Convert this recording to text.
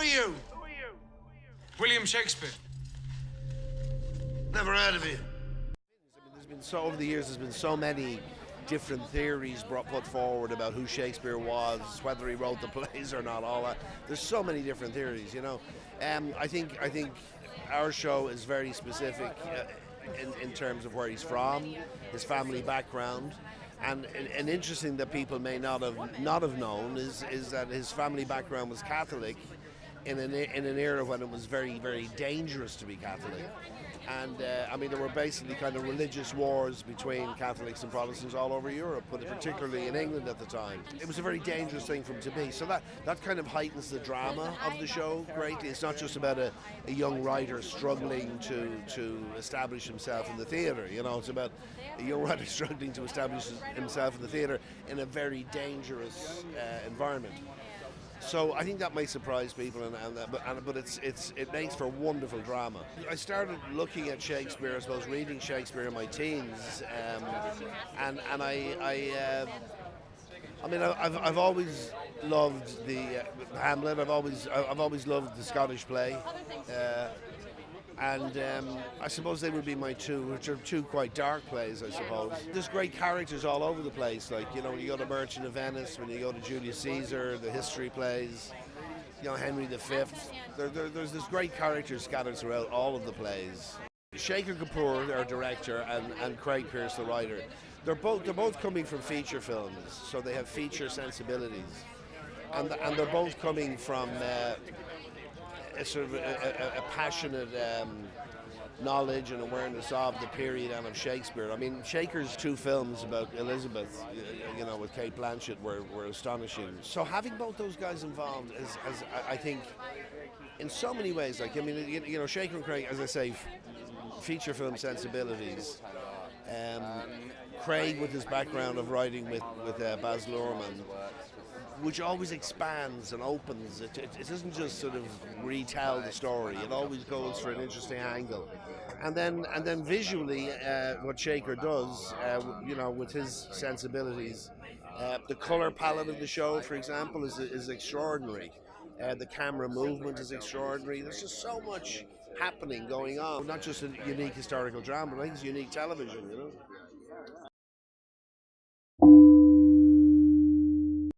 are you? William Shakespeare. Never heard of you. Over the years, there's been so many different theories put forward about who Shakespeare was, whether he wrote the plays or not. All that. There's so many different theories, you know. I think our show is very specific in terms of where he's from, his family background. And interesting that people may not have known is that his family background was Catholic in an era when it was very, very dangerous to be Catholic. And I mean, there were basically kind of religious wars between Catholics and Protestants all over Europe, but particularly in England at the time. It was a very dangerous thing for him to be. So that kind of heightens the drama of the show greatly. It's not just about a young writer struggling to establish himself in the theatre. You know, it's about a young writer struggling to establish himself in the theatre in a very dangerous environment. So I think that may surprise people, but it makes for wonderful drama. I started looking at Shakespeare, I suppose, reading Shakespeare in my teens, and I've always loved the Hamlet. I've always loved the Scottish play, and I suppose they would be my two, which are two quite dark plays, I suppose. There's great characters all over the place, like, you know, when you go to Merchant of Venice, when you go to Julius Caesar, the history plays, you know, Henry V. There's great characters scattered throughout all of the plays. Shaker Kapoor, our director, and Craig Pearce, the writer, they're both coming from feature films, so they have feature sensibilities, and they're both coming from a sort of a passionate knowledge and awareness of the period and of Shakespeare. I mean, Shaker's two films about Elizabeth, you know, with Kate Blanchett were astonishing. So having both those guys involved is I think, in so many ways, like, I mean, you know, Shaker and Craig, as I say, feature film sensibilities. Craig, with his background of writing with Baz Luhrmann, which always expands and opens. It doesn't just sort of retell the story. It always goes for an interesting angle. And then visually, what Shaker does, you know, with his sensibilities, the color palette of the show, for example, is extraordinary. The camera movement is extraordinary. There's just so much happening going on. Not just a unique historical drama, but I think it's unique television, you know.